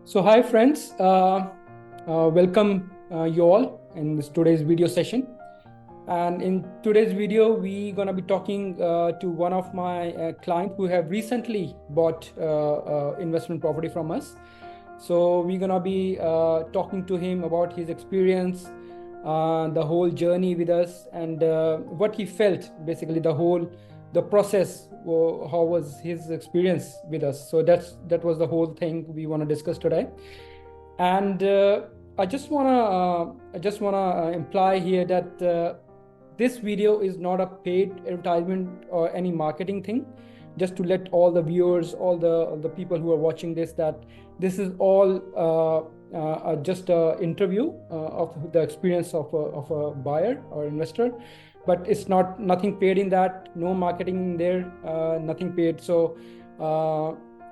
So hi friends, welcome you all in this today's video session. And in today's video, we're gonna be talking to one of my clients who have recently bought investment property from us. So we're gonna be talking to him about his experience, the whole journey with us, and what he felt. Basically, the process. How was his experience with us? So that was the whole thing we want to discuss today. And I just wanna imply here that this video is not a paid advertisement or any marketing thing. Just to let all the viewers, all the people who are watching this, that this is all just an interview of the experience of a buyer or investor, but it's nothing paid in that, no marketing in there, nothing paid. So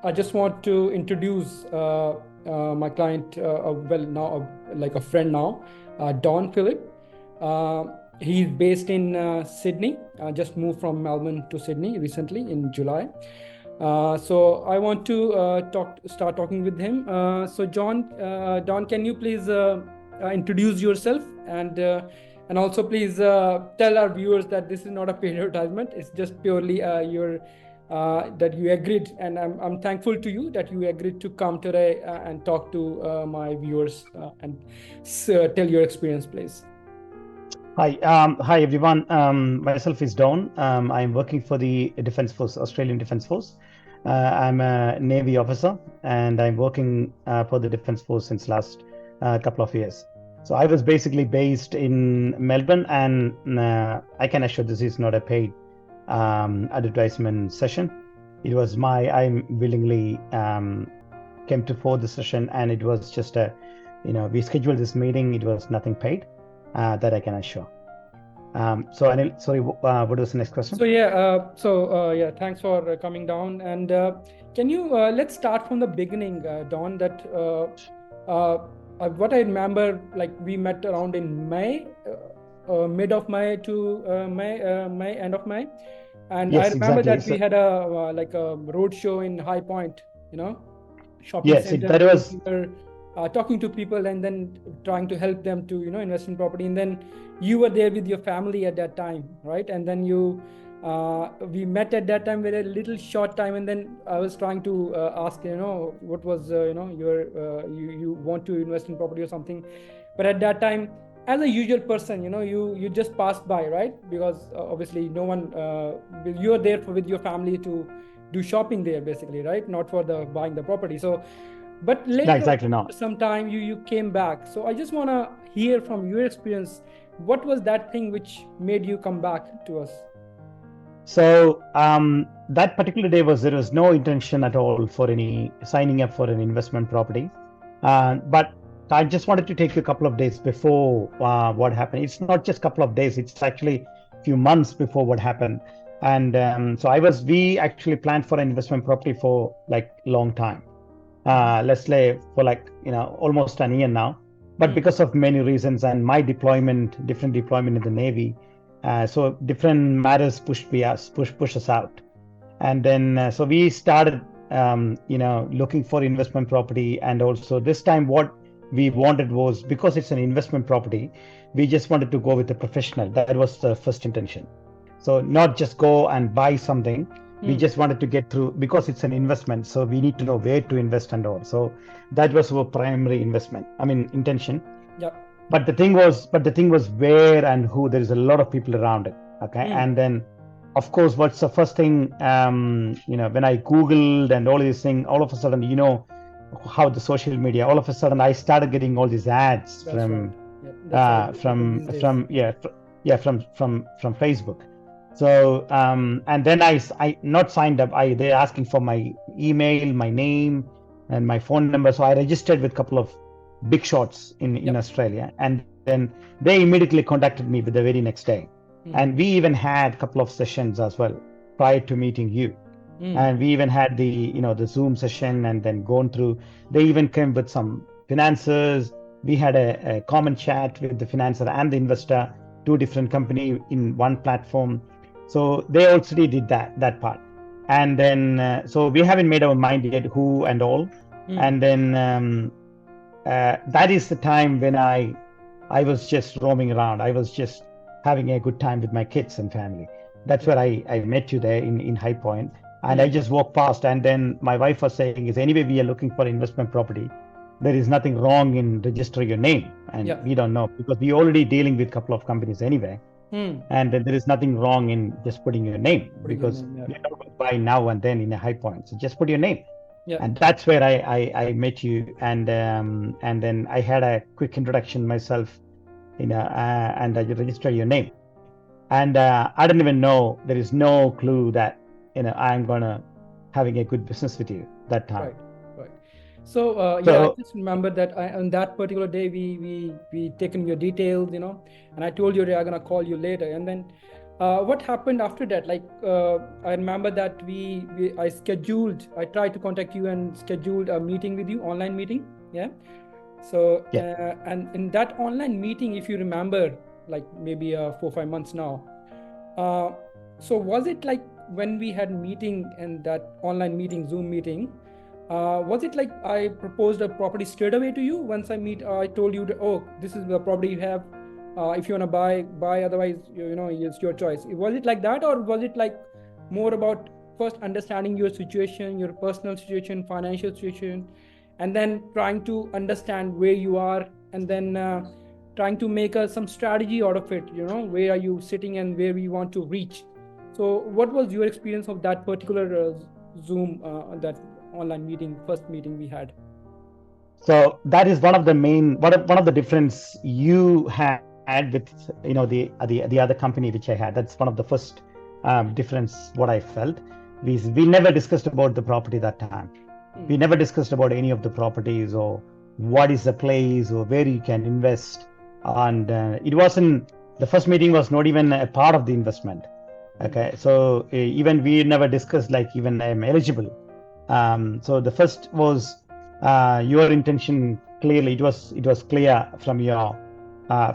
I just want to introduce my client, like a friend now, Don Philip. He's based in Sydney, just moved from Melbourne to Sydney recently in July. So I want to start talking with him. So Don, can you please introduce yourself, and also please tell our viewers that this is not a paid advertisement. It's just purely that you agreed, and I'm thankful to you that you agreed to come today and talk to my viewers and tell your experience, please. Hi everyone. Myself is Don. I'm working for the Defence Force, Australian Defence Force. I'm a Navy officer, and I'm working for the Defence Force since last couple of years. So I was basically based in Melbourne, and I can assure this is not a paid advertisement session. It was I willingly came to for the session, and it was just we scheduled this meeting. It was nothing paid. That I can assure. So Anil, sorry, what was the next question? So thanks for coming down. And can you let's start from the beginning, Don. That what I remember, like we met around in May, mid of May to May, end of May, and yes, I remember exactly. that we had a like a road show in High Point, shopping yes, center. that was. Talking to people and then trying to help them to invest in property, and then you were there with your family at that time, right? And then we met at that time with a little short time, and then I was trying to ask what was you want to invest in property or something, but at that time, as a usual person, you just passed by, right? Because obviously no one you are there with your family to do shopping there, basically, right? Not for the buying the property. So but later, exactly, no. sometime you came back. So I just want to hear from your experience, what was that thing which made you come back to us? So that particular day there was no intention at all for any signing up for an investment property. But I just wanted to take you a couple of days before what happened. It's not just a couple of days, it's actually a few months before what happened. And so we actually planned for an investment property for like long time. Let's say for almost an year now, but because of many reasons and my different deployment in the Navy, so different matters push us out, and then so we started looking for investment property. And also this time what we wanted was, because it's an investment property, we just wanted to go with a professional. That was the first intention. So not just go and buy something. We just wanted to get through, because it's an investment, so we need to know where to invest and all. So that was our primary intention. Yeah. But the thing was where and who. There is a lot of people around it. Okay. And then of course, what's the first thing, when I Googled and all these things, all of a sudden, how the social media, all of a sudden I started getting all these ads from Facebook. So and then I not signed up. They're asking for my email, my name, and my phone number. So I registered with a couple of big shots in Australia, and then they immediately contacted me with the very next day. And we even had a couple of sessions as well prior to meeting you. And we even had the Zoom session, and then gone through. They even came with some financiers. We had a common chat with the financer and the investor, two different companies in one platform. So they also did that part. And then so we haven't made our mind yet who and all. And then that is the time when I was just roaming around. I was just having a good time with my kids and family. That's where I met you there in High Point. And I just walked past, and then my wife was saying, is anyway we are looking for investment property. There is nothing wrong in registering your name. And we don't know, because we're already dealing with a couple of companies anyway. And there is nothing wrong in just putting your name, because you're not going to buy now and then in a High Point. So just put your name. And that's where I met you. And then I had a quick introduction myself, and I registered your name. And I didn't even know, there is no clue that I'm gonna having a good business with you that time. Right. So I just remember that on that particular day we taken your details, and I told you I'm gonna call you later. And then what happened after that? Like I remember that I tried to contact you and scheduled a meeting with you, online meeting. So and in that online meeting, if you remember, like maybe 4 or 5 months now. So was it like when we had meeting and that online meeting, Zoom meeting, was it like I proposed a property straight away to you? Once I told you that, oh, this is the property you have. If you want to buy, otherwise, it's your choice. Was it like that, or was it like more about first understanding your situation, your personal situation, financial situation, and then trying to understand where you are, and then trying to make some strategy out of it, where are you sitting and where we want to reach? So what was your experience of that particular Zoom, that online meeting, first meeting we had? So that is one of the difference you had with the other company which I had. That's one of the first difference what I felt. We never discussed about the property that time. We never discussed about any of the properties or what is the place or where you can invest. And it wasn't, the first meeting was not even a part of the investment. Okay, so even we never discussed like even I'm eligible. So the first was your intention. Clearly, it was clear from your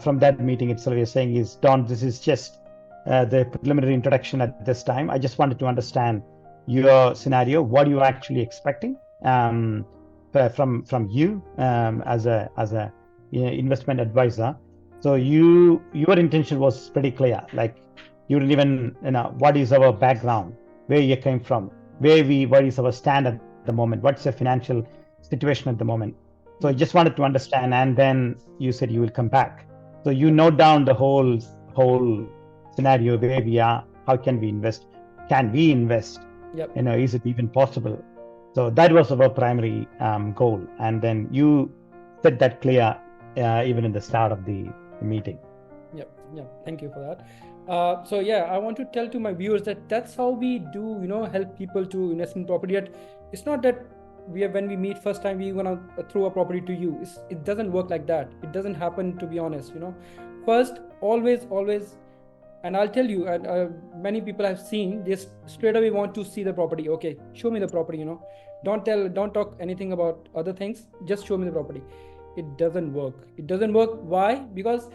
from that meeting itself. You're saying is, Don, this is just the preliminary introduction at this time. I just wanted to understand your scenario, what you're actually expecting from you as a investment advisor. So your intention was pretty clear. Like you didn't even what is our background, where you came from, what is our stand at the moment, what's your financial situation at the moment. So I just wanted to understand, and then you said you will come back. So you note down the whole scenario, where we are, how can we invest, is it even possible? So that was our primary goal, and then you said that clear even in the start of the meeting. Thank you for that. So I want to tell to my viewers that that's how we do help people to invest in property. It's not that when we meet first time we're gonna throw a property to you. It doesn't work like that. It doesn't happen, to be honest. First, always, and I'll tell you, many people I've seen, they straight away want to see the property. Okay, show me the property. Don't talk anything about other things, just show me the property. It doesn't work. Why? Because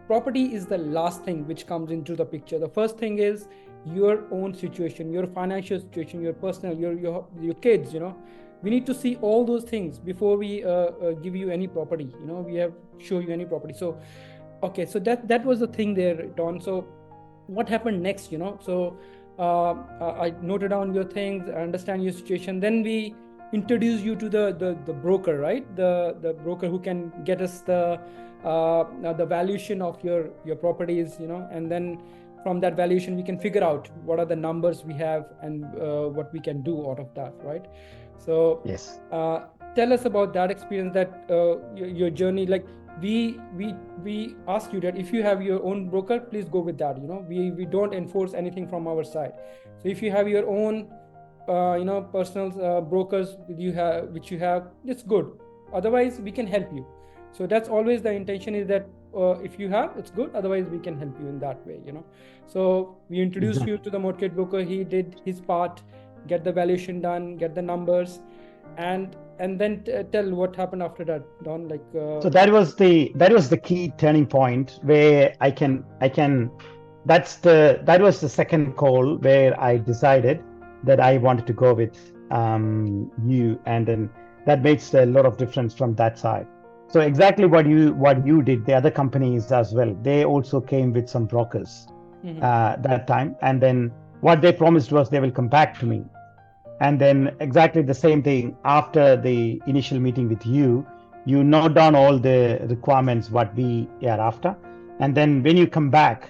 property is the last thing which comes into the picture. The first thing is your own situation, your financial situation, your personal, your kids. We need to see all those things before we give you any property. We have show you any property. So okay, so that was the thing there, Don. So what happened next? So I noted down your things, I understand your situation. Then we introduce you to the broker, right? The broker who can get us the valuation of your properties, and then from that valuation we can figure out what are the numbers we have and what we can do out of that, right? So yes, tell us about that experience, that your journey. Like we ask you that if you have your own broker, please go with that. We don't enforce anything from our side. So if you have your own personal brokers which you have, it's good. Otherwise we can help you. So that's always the intention, is that if you have, it's good. Otherwise we can help you in that way. So we introduced you to the mortgage broker. He did his part, get the valuation done, get the numbers, and then tell what happened after that, Don. Like so that was the key turning point where I can that was the second call where I decided that I wanted to go with you, and then that makes a lot of difference from that side. So exactly what you did, the other companies as well, they also came with some brokers that time, and then what they promised was they will come back to me. And then exactly the same thing after the initial meeting with you note down all the requirements what we are after, and then when you come back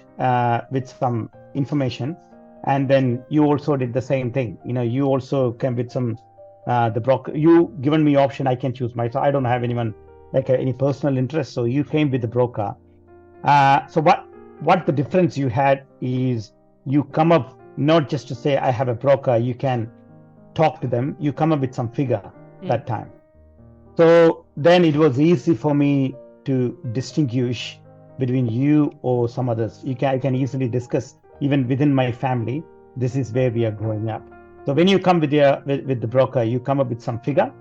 with some information, and then you also did the same thing. You also came with some the broker. You given me option, I can choose myself. I don't have anyone like any personal interest, so you came with the broker. So what the difference you had is you come up not just to say I have a broker. You can talk to them. You come up with some figure that time. So then it was easy for me to distinguish between you or some others. I can easily discuss even within my family. This is where we are growing up. So when you come with the broker, you come up with some figure,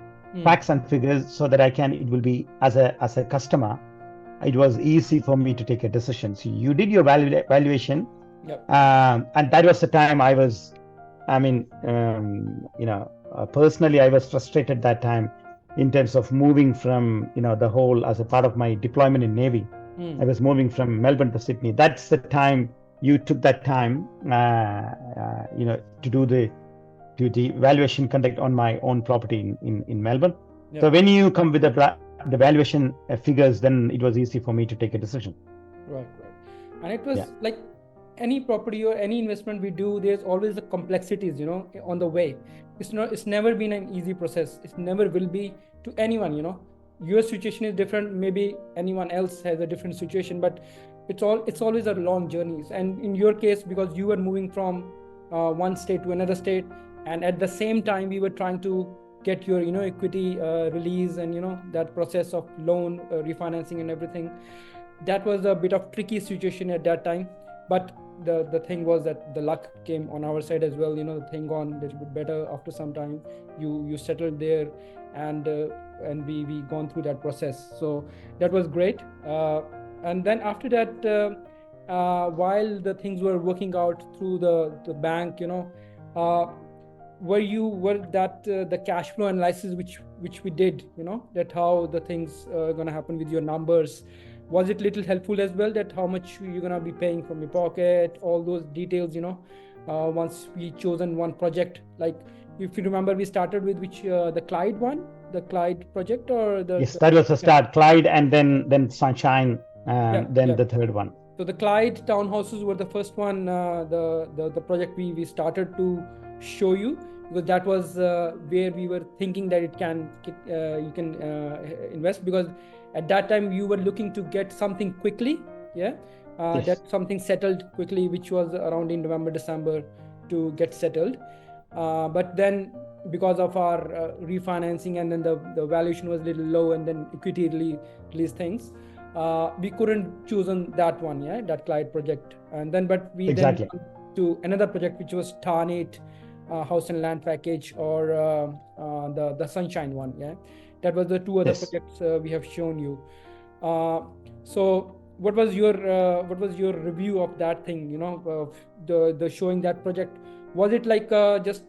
facts and figures, so that it will be as a customer, it was easy for me to take a decision. So you did your valuation, and that was the time personally, I was frustrated that time in terms of moving from, the whole as a part of my deployment in Navy. I was moving from Melbourne to Sydney. That's the time you took that time, to do the valuation conduct on my own property in Melbourne. So when you come with the valuation figures, then it was easy for me to take a decision. Right. And it was like any property or any investment we do, there's always the complexities, on the way. It's never been an easy process. It never will be to anyone, Your situation is different. Maybe anyone else has a different situation, but it's always a long journey. And in your case, because you were moving from one state to another state, and at the same time we were trying to get your equity release, and that process of loan refinancing and everything, that was a bit of tricky situation at that time. But the thing was that the luck came on our side as well. The thing gone a little bit better after some time. You settled there, and we gone through that process. So that was great. And then after that, while the things were working out through the bank, were that the cash flow analysis which we did, that how the things are gonna happen with your numbers, was it little helpful as well, that how much you're gonna be paying from your pocket, all those details, once we chosen one project. Like if you remember, we started with the Clyde project, or yes, that was the start. Clyde, and then Sunshine, the third one. So the Clyde townhouses were the first one, the project we started to show you, because that was where we were thinking that you can invest, because at that time you were looking to get something quickly, yes. That something settled quickly, which was around in November, December to get settled. But then because of our refinancing, and then the valuation was a little low, and then equity release things, we couldn't choose on that one, that Clyde project. And then then to another project, which was Tarnate house and land package, or the Sunshine one. That was the two other projects we have shown you. So what was your review of that thing, of the showing that project? Was it like just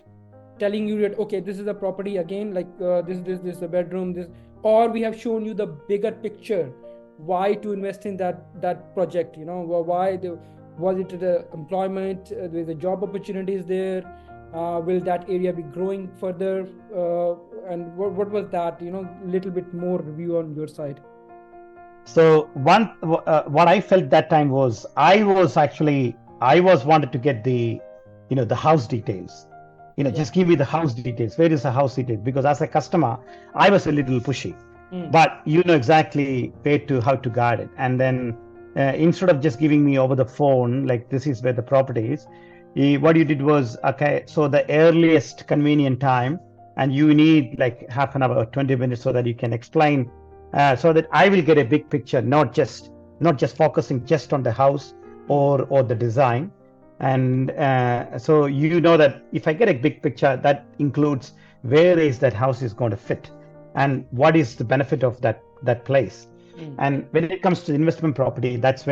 telling you that, okay, this is a property again, like this is a bedroom, this, or we have shown you the bigger picture, why to invest in that project, why was it the employment, there's the job opportunities there, will that area be growing further, and what was that, little bit more review on your side? So what I felt that time was I was wanted to get the house details, just give me the house details. Where is the house details? Because as a customer, I was a little pushy, but exactly how to guard it. And then instead of just giving me over the phone, like this is where the property is, what you did was, okay, so the earliest convenient time, and you need like half an hour or 20 minutes so that you can explain, so that I will get a big picture, not just focusing just on the house or the design. And so that if I get a big picture, that includes where is that house is going to fit, and what is the benefit of that place. And when it comes to investment property, that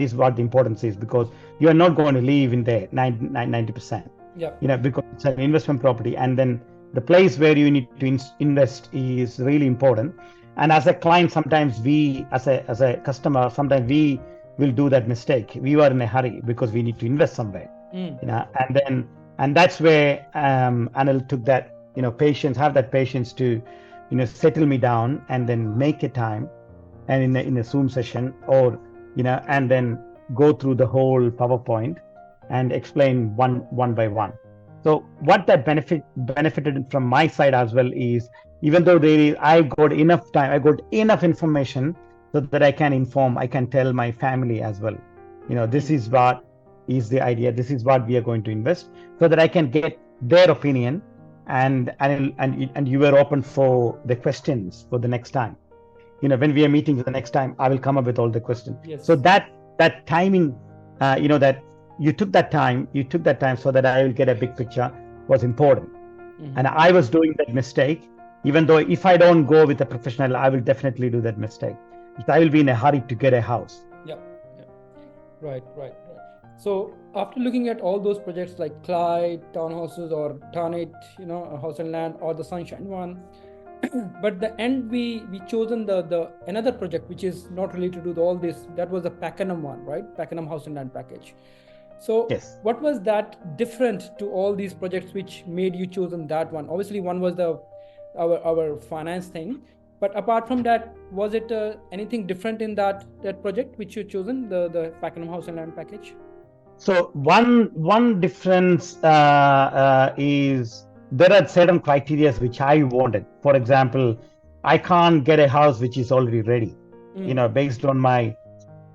is what the importance is, because you are not going to live in there 90%. Because it's an investment property, and then the place where you need to invest is really important. And as a client, sometimes we, as a customer, sometimes we will do that mistake. We were in a hurry because we need to invest somewhere, and that's where Anil took that, patience, have that patience to, settle me down and then make a time, and in a Zoom session, or and then go through the whole PowerPoint and explain one by one. So what that benefited from my side as well is, even though I got enough time, I got enough information so that I can tell my family as well. This is what is the idea. This is what we are going to invest, so that I can get their opinion, and you were open for the questions for the next time. When we are meeting for the next time, I will come up with all the questions. Yes. So that timing, that you took that time so that I will get a big picture was important. And I was doing that mistake, even though if I don't go with a professional, I will definitely do that mistake. I will be in a hurry to get a house. Yeah. Right. So after looking at all those projects like Clyde, townhouses, or Thanet, house and land, or the Sunshine one, but the end we chosen the another project which is not related to all this. That was the Pakenham one, right? Pakenham house and land package. So yes. What was that different to all these projects which made you chosen that one? Obviously, one was our finance thing, but apart from that, was it anything different in that project which you chosen, the Pakenham house and land package? So one difference is there are certain criteria which I wanted. For example, I can't get a house which is already ready. Based on my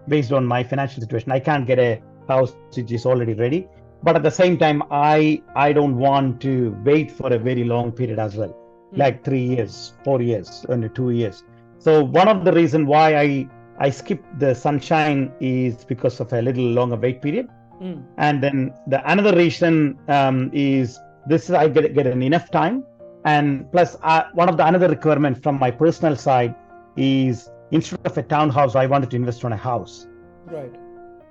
financial situation, I can't get a house which is already ready. But at the same time, I don't want to wait for a very long period as well, like 3 years, 4 years, only 2 years. So one of the reasons why I skipped the Sunshine is because of a little longer wait period. And then another reason is this: I get enough time, and plus one of the another requirement from my personal side is, instead of a townhouse, I wanted to invest on a house. Right.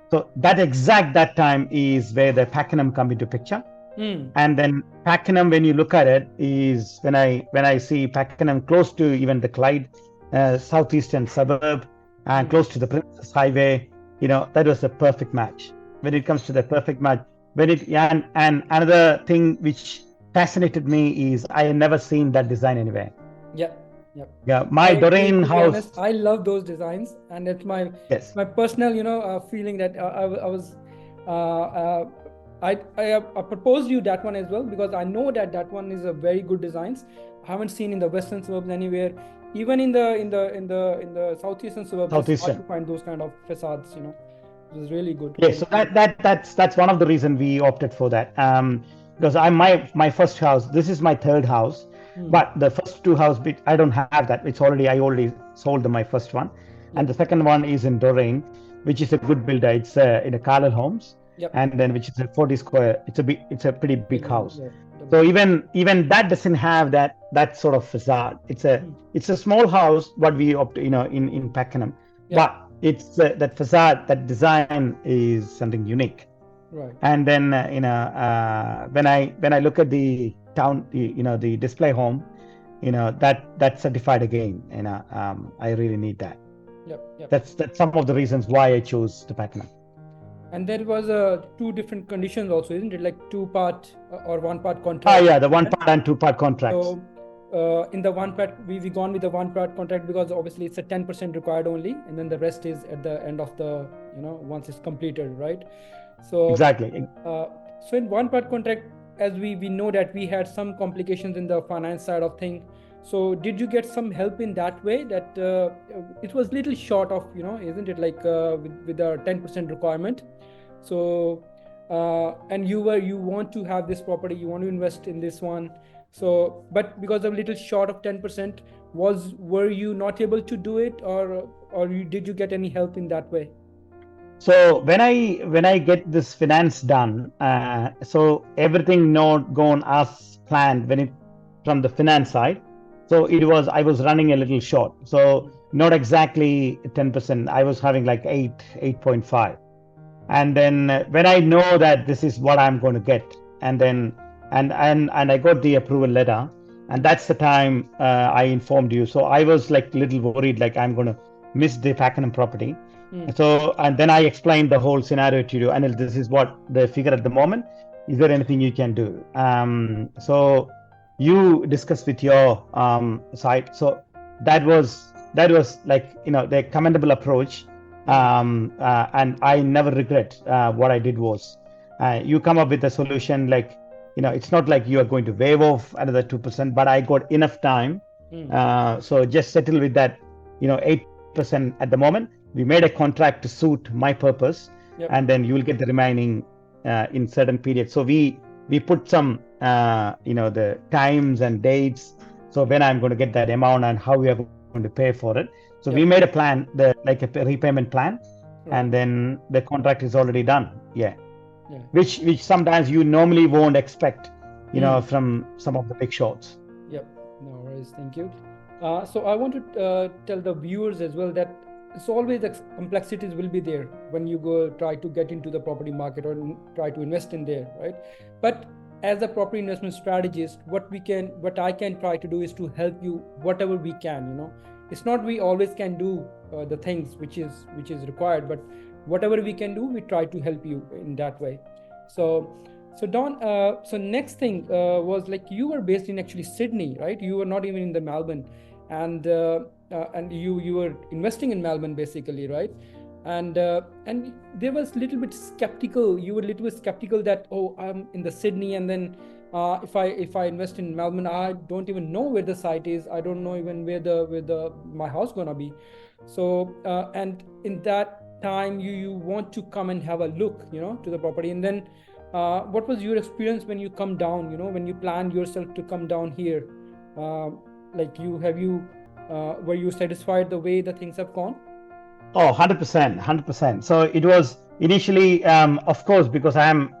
So that time is where the Pakenham come into picture. And then Pakenham, when you look at it, is when I see Pakenham close to even the Clyde southeastern suburb, and close to the Princess Highway, that was a perfect match. When it comes to the perfect match, and another thing which fascinated me is I had never seen that design anywhere. Yeah, my Doreen house. Honest, I love those designs, and it's my personal, feeling that I proposed you that one as well, because I know that one is a very good designs. I haven't seen in the western suburbs anywhere, even in the southeastern suburbs. It's hard to find those kind of facades. It was really good. Yeah, so that's one of the reasons we opted for that. Because my first house, this is my third house, but the first two houses I don't have that. I already sold my first one, and the second one is in Doreen, which is a good builder. It's in a Carlyle Homes, and then which is a 40 square. It's a pretty big house. So even that doesn't have that sort of facade. It's a small house, what we opt in Pakenham, but it's that facade, that design is something unique. Right. And then when I look at the town, the display home, that's certified again. I really need that. Yep. That's some of the reasons why I chose the Pakenham. And there was two different conditions also, isn't it? Like 2-part or 1-part contract. The 1-part and 2-part contracts. So in the 1-part, we've gone with the 1-part contract because obviously it's a 10% required only, and then the rest is at the end of the once it's completed, right? So exactly. So in 1-part contract, as we know that we had some complications in the finance side of thing. So did you get some help in that way? That it was little short of isn't it, like with the 10% requirement? So and you want to have this property, you want to invest in this one. So, but because of little short of 10%, were you not able to do it, or did you get any help in that way? So when I get this finance done, so everything not gone as planned from the finance side. So I was running a little short. So not exactly 10%. I was having like 8.5. And then when I know that this is what I'm going to get, and I got the approval letter, And that's the time I informed you. So I was like a little worried, like I'm going to miss the Pakenham property. So, and then I explained the whole scenario to you. Anil, this is what the figure at the moment. Is there anything you can do? So you discussed with your side. So that was like, the commendable approach. And I never regret what I did was you come up with a solution like, it's not like you are going to waive off another 2%, but I got enough time. So just settle with that, 8% at the moment. We made a contract to suit my purpose, and then you will get the remaining in certain periods. So we put some, the times and dates. So when I'm going to get that amount and how we are going to pay for it. So we made a plan, like a repayment plan, and then the contract is already done. Which sometimes you normally won't expect, from some of the big shots. No worries, thank you. So I want to tell the viewers as well that it's always the complexities will be there when you go try to get into the property market or try to invest in there, right? But as a property investment strategist, what I can try to do is to help you whatever we can. It's not we always can do the things which is required, but whatever we can do, we try to help you in that way. So Don, so next thing was like you were based in actually Sydney, right? You were not even in the Melbourne, and you were investing in Melbourne basically, right? And there was a little bit skeptical. You were a little bit skeptical that, oh, I'm in the Sydney, and then if I invest in Melbourne, I don't even know where the site is. I don't know even where my house gonna be. So and in that time, you want to come and have a look, to the property. And then what was your experience when you come down? When you planned yourself to come down here, were you satisfied the way the things have gone? Oh, 100%. So it was initially, of course, because I'm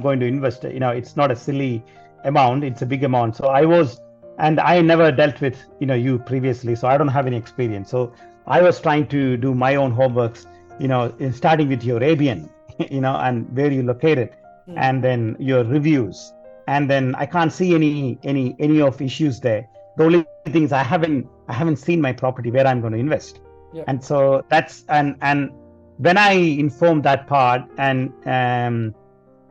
going to invest, it's not a silly amount, it's a big amount. So I never dealt with, you previously, so I don't have any experience. So I was trying to do my own homeworks, in starting with your Arabian, and where you located, and then your reviews. And then I can't see any of issues there. The only thing is I haven't seen my property where I'm going to invest. And so that's, and when I informed that part, and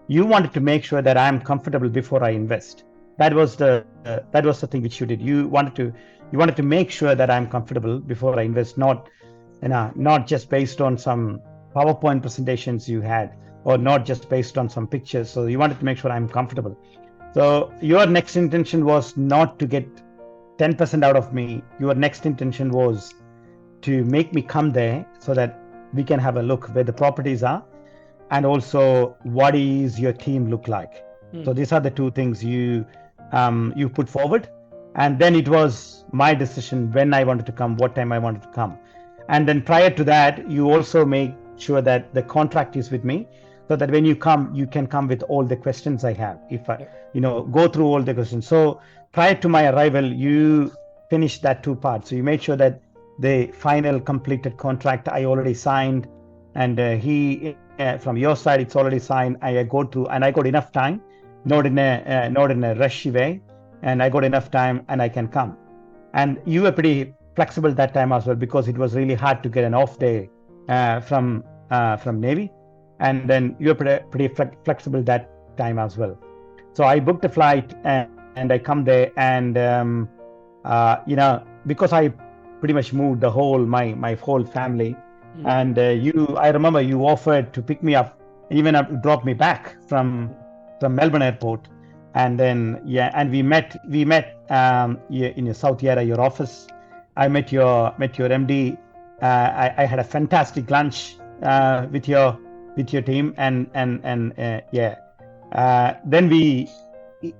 you wanted to make sure that I'm comfortable before I invest. That was the thing which you did. You wanted to make sure that I'm comfortable before I invest, not just based on some PowerPoint presentations you had, or not just based on some pictures. So you wanted to make sure I'm comfortable. So your next intention was not to get 10% out of me. Your next intention was to make me come there so that we can have a look where the properties are, and also what is your team look like. So these are the two things you put forward, and then it was my decision when I wanted to come, what time I wanted to come. And then prior to that, you also make sure that the contract is with me, so that when you come, you can come with all the questions I have. If I, go through all the questions. So prior to my arrival, you finished that two parts. So you made sure that the final completed contract I already signed, and he from your side it's already signed. I go through, and I got enough time, not in a rushy way, and I got enough time, and I can come. And you were pretty flexible that time as well, because it was really hard to get an off day from Navy, and then you were pretty flexible that time as well. So I booked a flight, and I come there, and because I pretty much moved the whole my whole family, and I remember you offered to pick me up, even drop me back from Melbourne airport, and then and we met in your South area, your office. I met your MD. I had a fantastic lunch with your team, and then we,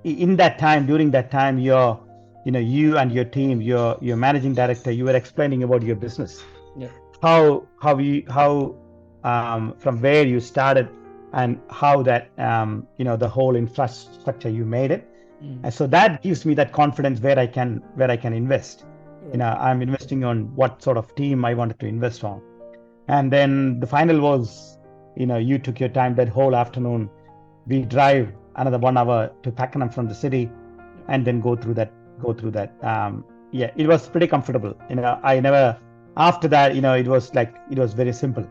in that time, during that time, you and your team, your managing director, you were explaining about your business, how from where you started, and how that the whole infrastructure you made it, and so that gives me that confidence where I can invest. I'm investing on what sort of team I wanted to invest on. And then the final was, you took your time that whole afternoon. We drive another 1 hour to Pakenham from the city, and then go through that go through that. Yeah, it was pretty comfortable. I never, after that, it was very simple.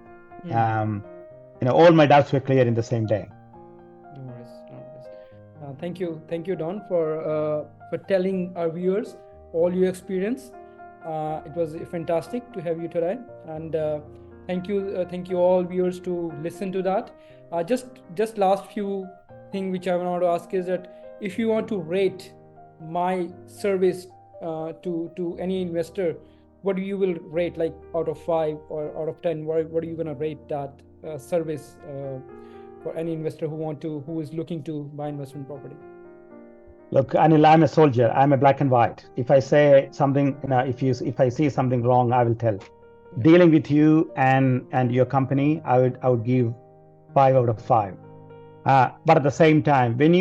All my doubts were clear in the same day. No worries, no worries. Thank you, Don, for telling our viewers all your experience. It was fantastic to have you today, and thank you all viewers to listen to that. Just last few thing which I want to ask is that if you want to rate my service to any investor, what you will rate, like out of 5 or out of 10? What are you gonna rate that service for any investor who is looking to buy investment property? Look, Anil, I'm a soldier. I'm a black and white. If I say something, if I see something wrong, I will tell. Yeah. Dealing with you and your company, I would give 5 out of 5. But at the same time, when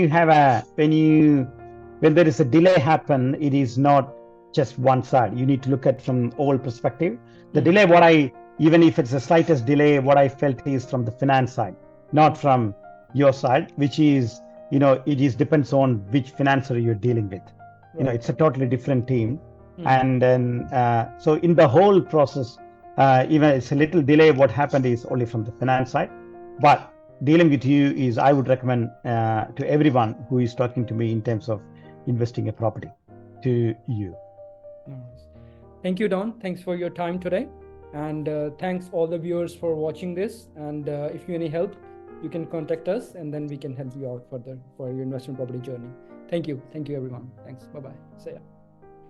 there is a delay happen, it is not just one side. You need to look at from all perspective. The delay, even if it's the slightest delay, what I felt is from the finance side, not from your side, which is, it is depends on which financer you're dealing with. Right. It's a totally different team. And then, so in the whole process, even it's a little delay, what happened is only from the finance side. But dealing with you is, I would recommend to everyone who is talking to me in terms of investing a property, to you. Thank you, Don. Thanks for your time today. And thanks all the viewers for watching this. And if you need help, you can contact us, and then we can help you out further for your investment property journey. Thank you. Thank you, everyone. Thanks. Bye-bye. See ya.